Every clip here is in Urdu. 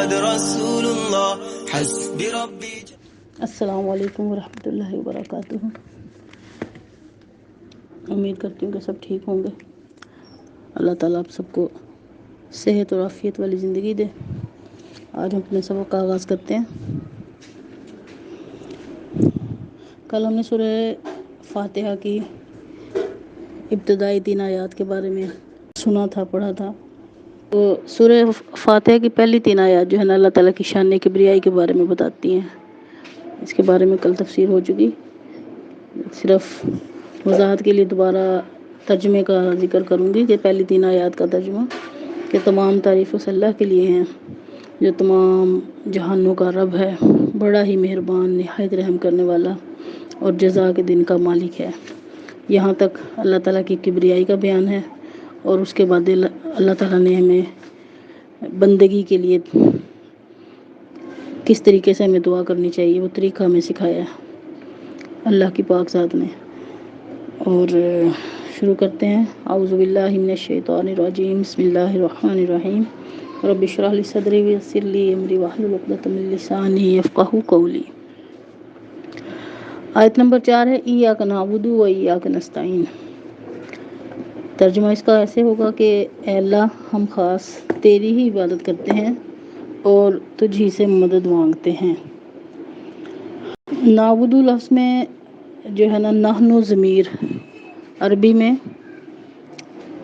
محمد رسول اللہ حسبی ربی. السلام علیکم ورحمۃ اللہ وبرکاتہ. امید کرتی ہوں کہ سب ٹھیک ہوں گے. اللہ تعالیٰ آپ سب کو صحت اور عافیت والی زندگی دے. آج ہم اپنے سبق کا آغاز کرتے ہیں. کل ہم نے سورہ فاتحہ کی ابتدائی 3 آیات کے بارے میں سنا تھا، پڑھا تھا. تو سورہ فاتحہ کی پہلی 3 آیات جو ہے نا، اللہ تعالیٰ کی شان کبریائی کے بارے میں بتاتی ہیں. اس کے بارے میں کل تفسیر ہو چکی. صرف وضاحت کے لیے دوبارہ ترجمے کا ذکر کروں گی کہ پہلی 3 آیات کا ترجمہ کہ تمام تعریف اس اللہ کے لیے ہیں جو تمام جہانوں کا رب ہے، بڑا ہی مہربان، نہایت رحم کرنے والا اور جزا کے دن کا مالک ہے. یہاں تک اللہ تعالیٰ کی کبریائی کا بیان ہے. اور اس کے بعد اللہ تعالیٰ نے ہمیں بندگی کے لیے کس طریقے سے ہمیں دعا کرنی چاہیے وہ طریقہ ہمیں سکھایا ہے اللہ کی پاک ذات نے. اور شروع کرتے ہیں. اعوذ باللہ من الشیطان الرجیم. بسم اللہ الرحمن الرحیم. رب اشرح لی صدری ویسر لی امری واحلل عقدۃ من لسانی یفقہوا قولی. آیت نمبر 4 ہے ایاک نعبد و ایاک نستعین. ترجمہ اس کا ایسے ہوگا کہ اے اللہ، ہم خاص تیری ہی عبادت کرتے ہیں اور تجھ ہی سے مدد مانگتے ہیں. نعبد لفظ میں جو ہے نا، نحن ضمیر، عربی میں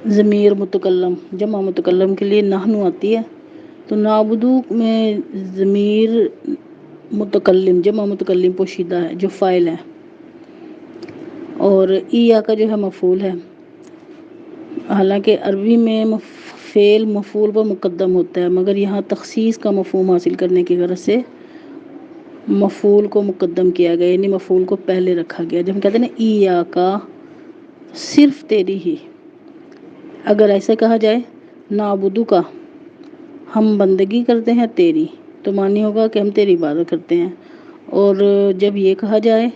ضمیر متکلم، جمع متکلم کے لیے نحن آتی ہے. تو نعبد میں ضمیر متکلم، جمع متکلم پوشیدہ ہے جو فاعل ہے، اور ایا کا جو ہے مفعول ہے. حالانکہ عربی میں فعل مفعول پر مقدم ہوتا ہے، مگر یہاں تخصیص کا مفہوم حاصل کرنے کی غرض سے مفعول کو مقدم کیا گیا، یعنی مفعول کو پہلے رکھا گیا. جب ہم کہتے ہیں نا ایا کا، صرف تیری ہی، اگر ایسے کہا جائے نعبدو کا، ہم بندگی کرتے ہیں تیری، تو معنی ہوگا کہ ہم تیری عبادت کرتے ہیں. اور جب یہ کہا جائے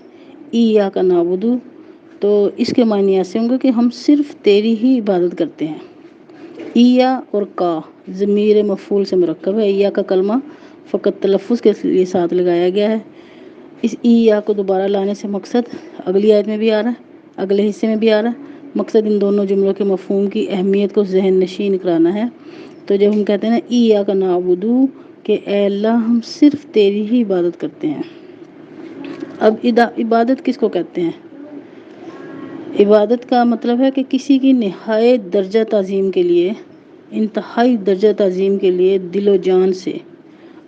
ایاک نعبدو، تو اس کے معنی ایسے ہوں گے کہ ہم صرف تیری ہی عبادت کرتے ہیں. ایا اور کا ضمیر مفعول سے مرکب ہے. ایا کا کلمہ فقط تلفظ کے لیے ساتھ لگایا گیا ہے. اس ایا کو دوبارہ لانے سے مقصد اگلی آیت میں بھی آ رہا ہے، اگلے حصے میں بھی آ رہا ہے. مقصد ان دونوں جملوں کے مفہوم کی اہمیت کو ذہن نشین کرانا ہے. تو جب ہم کہتے ہیں نا ایاک نعبدو کہ اے اللہ، ہم صرف تیری ہی عبادت کرتے ہیں. اب عبادت کس کو کہتے ہیں؟ عبادت کا مطلب ہے کہ کسی کی نہایت درجہ تعظیم کے لیے، انتہائی درجہ تعظیم کے لیے دل و جان سے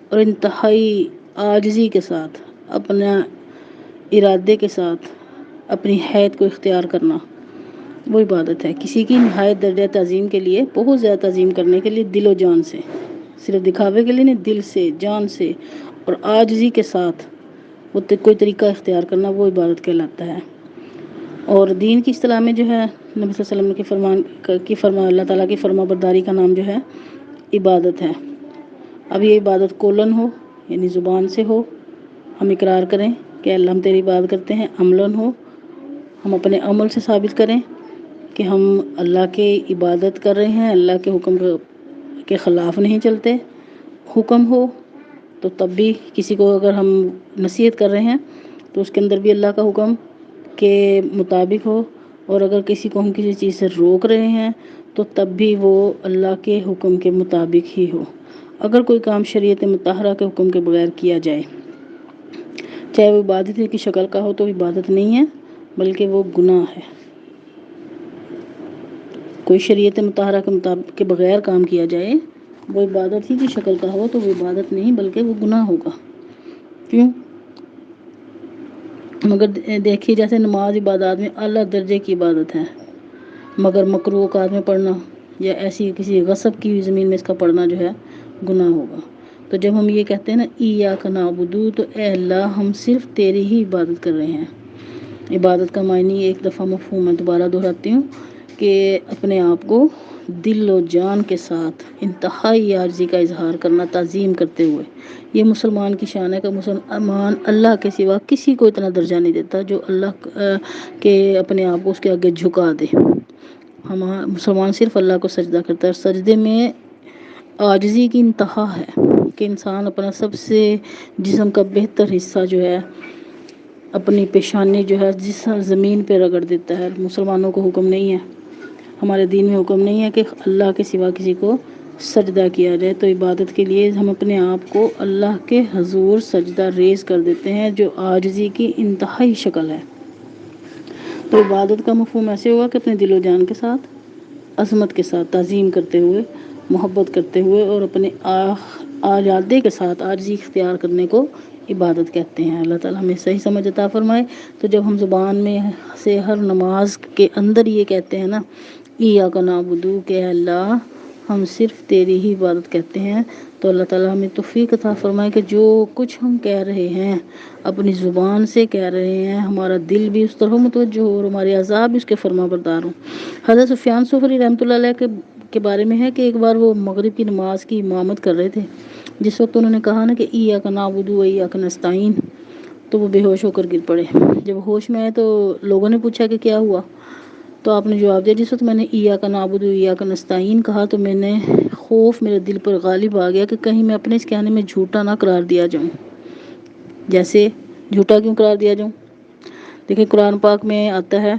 اور انتہائی عاجزی کے ساتھ، اپنا ارادے کے ساتھ اپنی حیت کو اختیار کرنا، وہ عبادت ہے. کسی کی نہایت درجہ تعظیم کے لیے، بہت زیادہ تعظیم کرنے کے لیے دل و جان سے، صرف دکھاوے کے لیے نہیں، دل سے، جان سے اور عاجزی کے ساتھ وہ کوئی طریقہ اختیار کرنا، وہ عبادت کہلاتا ہے. اور دین کی اصطلاح میں جو ہے نبی صلی اللہ علیہ وسلم کی اللہ تعالیٰ کی فرما برداری کا نام جو ہے عبادت ہے. اب یہ عبادت قولن ہو، یعنی زبان سے ہو، ہم اقرار کریں کہ اللہ ہم تیری عبادت کرتے ہیں. عملاً ہو، ہم اپنے عمل سے ثابت کریں کہ ہم اللہ کی عبادت کر رہے ہیں، اللہ کے حکم کے خلاف نہیں چلتے. حکم ہو تو تب بھی کسی کو اگر ہم نصیحت کر رہے ہیں تو اس کے اندر بھی اللہ کا حکم کے مطابق ہو، اور اگر کسی کو ہم کسی چیز سے روک رہے ہیں تو تب بھی وہ اللہ کے حکم کے مطابق ہی ہو. اگر کوئی کام شریعت مطہرہ کے حکم کے بغیر کیا جائے، چاہے وہ عبادت کی شکل کا ہو، تو عبادت نہیں ہے بلکہ وہ گناہ ہے. کوئی شریعت مطہرہ کے مطابق کے بغیر کام کیا جائے، وہ عبادت ہی کی شکل کا ہو، تو وہ عبادت نہیں بلکہ وہ گناہ ہوگا. کیوں؟ مگر دیکھیے، جیسے نماز عبادات میں اعلیٰ درجے کی عبادت ہے، مگر مکروہ اوقات میں پڑھنا یا ایسی کسی غصب کی ہوئی زمین میں اس کا پڑھنا جو ہے گناہ ہوگا. تو جب ہم یہ کہتے ہیں نا ایاک نعبدو، تو اے اللہ، ہم صرف تیری ہی عبادت کر رہے ہیں. عبادت کا معنی ایک دفعہ مفہوم میں دوبارہ دہراتی ہوں کہ اپنے آپ کو دل و جان کے ساتھ انتہائی عاجزی کا اظہار کرنا، تعظیم کرتے ہوئے. یہ مسلمان کی شان ہے کہ مسلمان اللہ کے سوا کسی کو اتنا درجہ نہیں دیتا جو اللہ کے اپنے آپ کو اس کے آگے جھکا دے. مسلمان صرف اللہ کو سجدہ کرتا ہے، اور سجدے میں عاجزی کی انتہا ہے. کہ انسان اپنا سب سے جسم کا بہتر حصہ جو ہے اپنی پیشانی جو ہے جس زمین پہ رگڑ دیتا ہے. مسلمانوں کو حکم نہیں ہے، ہمارے دین میں حکم نہیں ہے کہ اللہ کے سوا کسی کو سجدہ کیا جائے. تو عبادت کے لیے ہم اپنے آپ کو اللہ کے حضور سجدہ ریز کر دیتے ہیں، جو عاجزی کی انتہائی شکل ہے. تو عبادت کا مفہوم ایسے ہوا کہ اپنے دل و جان کے ساتھ، عظمت کے ساتھ، تعظیم کرتے ہوئے، محبت کرتے ہوئے اور اپنے آزادی کے ساتھ عاجزی اختیار کرنے کو عبادت کہتے ہیں. اللہ تعالیٰ ہمیں صحیح سمجھ عطا فرمائے. تو جب ہم زبان میں سے ہر نماز کے اندر یہ کہتے ہیں نا ایاک نعبد، کہ اللہ ہم صرف تیری ہی عبادت کرتے ہیں، تو اللہ تعالیٰ ہمیں توفیق عطا فرمائے کہ جو کچھ ہم کہہ رہے ہیں اپنی زبان سے کہہ رہے ہیں، ہمارا دل بھی اس طرح متوجہ ہو اور ہمارے اعضاء بھی اس کے فرما بردار ہوں. حضرت سفیان ثوری رحمۃ اللہ علیہ کے بارے میں ہے کہ ایک بار وہ مغرب کی نماز کی امامت کر رہے تھے. جس وقت انہوں نے کہا نا کہ ایاک نعبد و ایاک نستعین، تو وہ بے ہوش ہو کر گر پڑے. جب ہوش میں آئے تو لوگوں نے پوچھا کہ کیا ہوا، تو آپ نے جواب دیا جس وقت میں نے ایاک نعبد و ایاک نستعین کہا تو میں نے خوف میرے دل پر غالب آ گیا کہ کہیں میں اپنے اس کہنے میں جھوٹا نہ قرار دیا جاؤں. جیسے جھوٹا کیوں قرار دیا جاؤں؟ دیکھیں قرآن پاک میں آتا ہے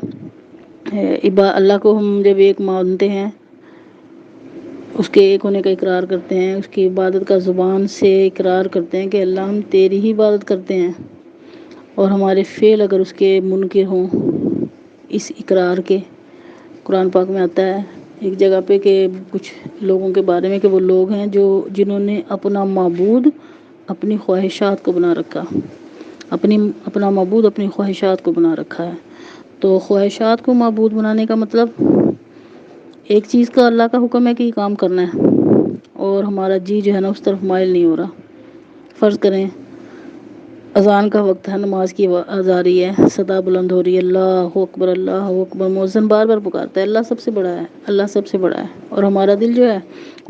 اللہ کو ہم جب ایک مانتے ہیں، اس کے ایک ہونے کا اقرار کرتے ہیں، اس کی عبادت کا زبان سے اقرار کرتے ہیں کہ اللہ ہم تیری ہی عبادت کرتے ہیں، اور ہمارے فعل اگر اس کے منکر ہوں اس اقرار کے. قرآن پاک میں آتا ہے ایک جگہ پہ کہ کچھ لوگوں کے بارے میں کہ وہ لوگ ہیں جنہوں نے اپنا معبود اپنی خواہشات کو بنا رکھا، اپنا معبود اپنی خواہشات کو بنا رکھا ہے. تو خواہشات کو معبود بنانے کا مطلب ایک چیز کا اللہ کا حکم ہے کہ یہ کام کرنا ہے اور ہمارا جی جو ہے نا اس طرف مائل نہیں ہو رہا. فرض کریں اذان کا وقت ہے، نماز کی آواز آ رہی ہے، صدا بلند ہو رہی ہے، اللہ اکبر اللہ اکبر، مؤذن بار بار پکارتا ہے اللہ سب سے بڑا ہے، اللہ سب سے بڑا ہے، اور ہمارا دل جو ہے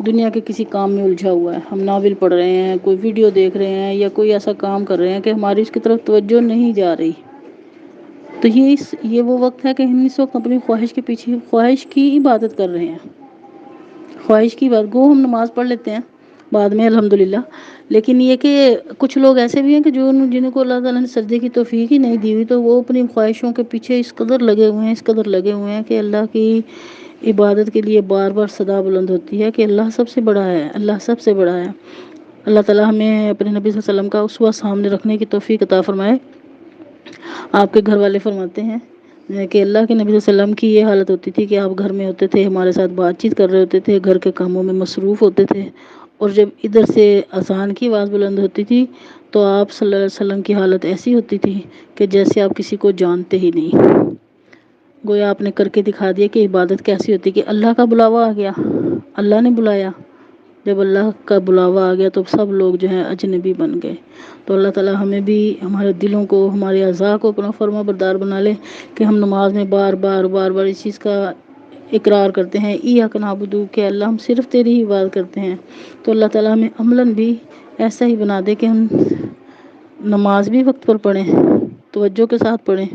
دنیا کے کسی کام میں الجھا ہوا ہے. ہم ناول پڑھ رہے ہیں، کوئی ویڈیو دیکھ رہے ہیں، یا کوئی ایسا کام کر رہے ہیں کہ ہماری اس کی طرف توجہ نہیں جا رہی. تو یہ وہ وقت ہے کہ ہم اس وقت اپنی خواہش کے پیچھے خواہش کی عبادت کر رہے ہیں. خواہش کی بات گو ہم نماز پڑھ لیتے ہیں بعد میں الحمدللہ، لیکن یہ کہ کچھ لوگ ایسے بھی ہیں کہ جن کو اللہ تعالیٰ نے سجدے کی توفیق ہی نہیں دی ہوئی، تو وہ اپنی خواہشوں کے پیچھے اس قدر لگے ہوئے ہیں کہ اللہ کی عبادت کے لیے بار بار صدا بلند ہوتی ہے کہ اللہ سب سے بڑا ہے، اللہ سب سے بڑا ہے. اللہ تعالیٰ ہمیں اپنے نبی صلی اللہ علیہ وسلم کا اسوہ سامنے رکھنے کی توفیق عطا فرمائے. آپ کے گھر والے فرماتے ہیں کہ اللہ کے نبی صلی اللہ علیہ وسلم کی یہ حالت ہوتی تھی کہ آپ گھر میں ہوتے تھے، ہمارے ساتھ بات چیت کر رہے ہوتے تھے، گھر کے کاموں میں مصروف ہوتے تھے، اور جب ادھر سے اذان کی آواز بلند ہوتی تھی تو آپ صلی اللہ علیہ وسلم کی حالت ایسی ہوتی تھی کہ جیسے آپ کسی کو جانتے ہی نہیں. گویا آپ نے کر کے دکھا دیا کہ عبادت کیسی ہوتی کہ اللہ کا بلاوا آ گیا، اللہ نے بلایا. جب اللہ کا بلاوا آ گیا تو سب لوگ جو ہیں اجنبی بن گئے. تو اللہ تعالیٰ ہمیں بھی ہمارے دلوں کو، ہمارے اعضاء کو اپنا فرما بردار بنا لے کہ ہم نماز میں بار بار اس چیز کا اقرار کرتے ہیں ایاک نعبد، کہ اللہ ہم صرف تیری ہی عبادت کرتے ہیں. تو اللہ تعالیٰ ہمیں عملاً بھی ایسا ہی بنا دے کہ ہم نماز بھی وقت پر پڑھیں، توجہ کے ساتھ پڑھیں،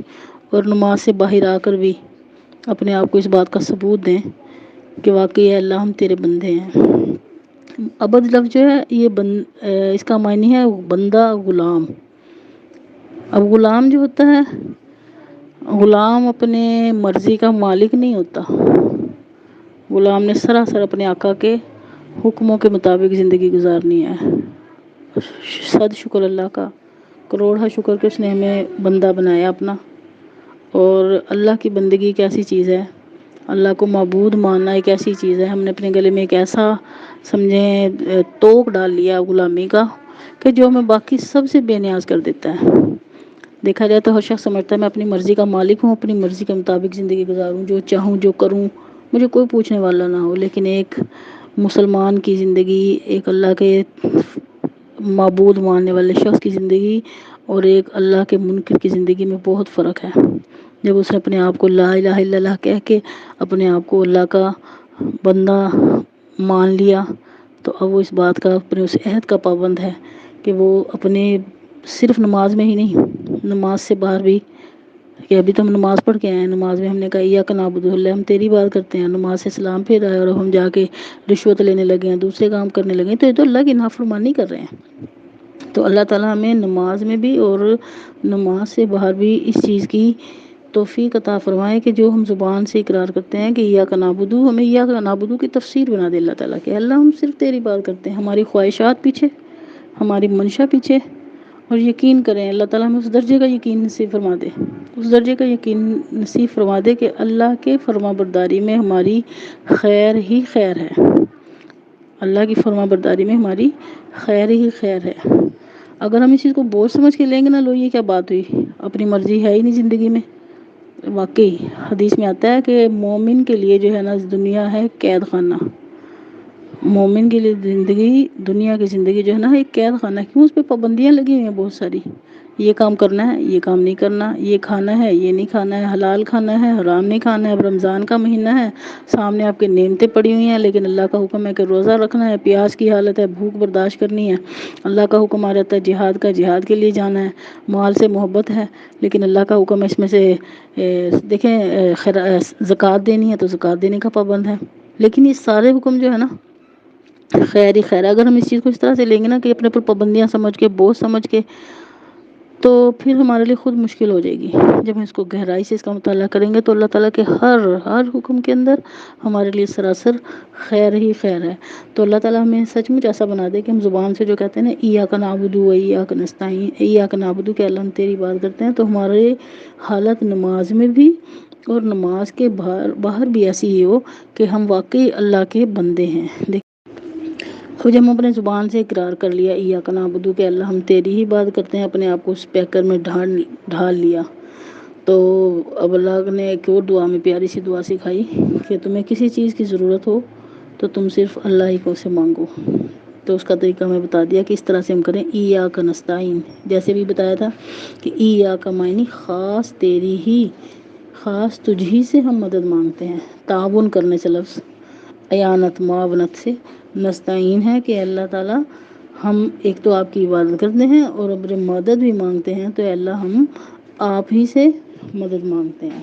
اور نماز سے باہر آ کر بھی اپنے آپ کو اس بات کا ثبوت دیں کہ واقعی اللہ ہم تیرے بندے ہیں. عبد لفظ جو ہے یہ اس کا معنی ہے بندہ، غلام. اب غلام جو ہوتا ہے، غلام اپنے مرضی کا مالک نہیں ہوتا. غلام نے سراسر اپنے آقا کے حکموں کے مطابق زندگی گزارنی ہے. صد شکر اللہ کا، کروڑا شکر کہ اس نے ہمیں بندہ بنایا اپنا. اور اللہ کی بندگی کیسی چیز ہے، اللہ کو معبود ماننا ایک ایسی چیز ہے. ہم نے اپنے گلے میں ایک ایسا سمجھیں توق ڈال لیا غلامی کا کہ جو ہمیں باقی سب سے بے نیاز کر دیتا ہے. دیکھا جائے تو ہر شخص سمجھتا ہے میں اپنی مرضی کا مالک ہوں، اپنی مرضی کے مطابق زندگی گزاروں، جو چاہوں جو کروں، مجھے کوئی پوچھنے والا نہ ہو. لیکن ایک مسلمان کی زندگی، ایک اللہ کے معبود ماننے والے شخص کی زندگی اور ایک اللہ کے منکر کی زندگی میں بہت فرق ہے. جب اس نے اپنے آپ کو لا الہ الا اللہ کہہ کے اپنے آپ کو اللہ کا بندہ مان لیا، تو اب وہ اس بات کا، اپنے اس عہد کا پابند ہے کہ وہ اپنے صرف نماز میں ہی نہیں، نماز سے باہر بھی کہ ابھی تو ہم نماز پڑھ کے آئے ہیں، نماز میں ہم نے کہا ایاک نعبد، اللہ ہم تیری بات کرتے ہیں، نماز سے سلام پھر آئے اور ہم جا کے رشوت لینے لگے ہیں، دوسرے کام کرنے لگے ہیں، تو یہ تو اللہ کی نافرمانی کر رہے ہیں۔ تو اللہ تعالیٰ ہمیں نماز میں بھی اور نماز سے باہر بھی اس چیز کی توفیق عطا فرمائے کہ جو ہم زبان سے اقرار کرتے ہیں کہ ایاک نعبد، ہمیں ایاک نعبد کی تفسیر بنا دے اللہ تعالیٰ کہ اللہ ہم صرف تیری بات کرتے ہیں، ہماری خواہشات پیچھے، ہماری منشا پیچھے، اور یقین کریں اللہ تعالیٰ ہمیں اس درجے کا یقین نصیب فرما دے، اس درجے کا یقین نصیب فرما دے کہ اللہ کے فرما برداری میں ہماری خیر ہی خیر ہے، اللہ کی فرما برداری میں ہماری خیر ہی خیر ہے۔ اگر ہم اس چیز کو بوجھ سمجھ کے لیں گے نا، لو یہ کیا بات ہوئی، اپنی مرضی ہے ہی نہیں زندگی میں۔ واقعی حدیث میں آتا ہے کہ مومن کے لیے جو ہے نا دنیا ہے قید خانہ، مومن کے لیے زندگی، دنیا کی زندگی جو ہے نا ایک قید خانہ ہے، کیوں؟ اس پہ پابندیاں لگی ہوئی ہیں بہت ساری، یہ کام کرنا ہے، یہ کام نہیں کرنا، یہ کھانا ہے، یہ نہیں کھانا ہے، حلال کھانا ہے، حرام نہیں کھانا ہے۔ اب رمضان کا مہینہ ہے، سامنے آپ کے نعمتیں پڑی ہوئی ہیں، لیکن اللہ کا حکم ہے کہ روزہ رکھنا ہے، پیاس کی حالت ہے، بھوک برداشت کرنی ہے، اللہ کا حکم آ جاتا ہے جہاد کا، جہاد کے لیے جانا ہے، مال سے محبت ہے، لیکن اللہ کا حکم ہے اس میں سے دیکھیں زکوٰۃ دینی ہے تو زکوٰۃ دینے کا پابند ہے۔ لیکن یہ سارے حکم جو ہے نا خیر ہی خیر ہے۔ اگر ہم اس چیز کو اس طرح سے لیں گے نا کہ اپنے پر پابندیاں سمجھ کے، بوجھ سمجھ کے، تو پھر ہمارے لیے خود مشکل ہو جائے گی۔ جب ہم اس کو گہرائی سے اس کا مطالعہ کریں گے تو اللہ تعالیٰ کے ہر حکم کے اندر ہمارے لیے سراسر خیر ہی خیر ہے۔ تو اللہ تعالیٰ ہمیں سچ مچ ایسا بنا دے کہ ہم زبان سے جو کہتے ہیں نا ایاک نعبد و ایاک نستعین، ایاک نعبد کہ اللہ ہم تیری بات کرتے ہیں، تو ہمارے حالت نماز میں بھی اور نماز کے باہر بھی ایسی ہی ہو کہ ہم واقعی اللہ کے بندے ہیں۔ تو جب ہم اپنے زبان سے اقرار کر لیا ایاک نعبد کہ اللہ ہم تیری ہی بات کرتے ہیں، اپنے آپ کو اس پیکر میں ڈھال لیا، تو اب اللہ نے ایک اور دعا میں پیاری سی دعا سکھائی کہ تمہیں کسی چیز کی ضرورت ہو تو تم صرف اللہ ہی کو سے مانگو۔ تو اس کا طریقہ میں بتا دیا کہ اس طرح سے ہم کریں ایاک نستعین، جیسے بھی بتایا تھا کہ ایاک معنی خاص تیری ہی، خاص تجھ ہی سے ہم مدد مانگتے ہیں، تعاون کرنے سے لفظ اعانت معاونت سے نستعین ہے کہ اللہ تعالیٰ ہم ایک تو آپ کی عبادت کرتے ہیں اور اب مدد بھی مانگتے ہیں، تو اللہ ہم آپ ہی سے مدد مانگتے ہیں۔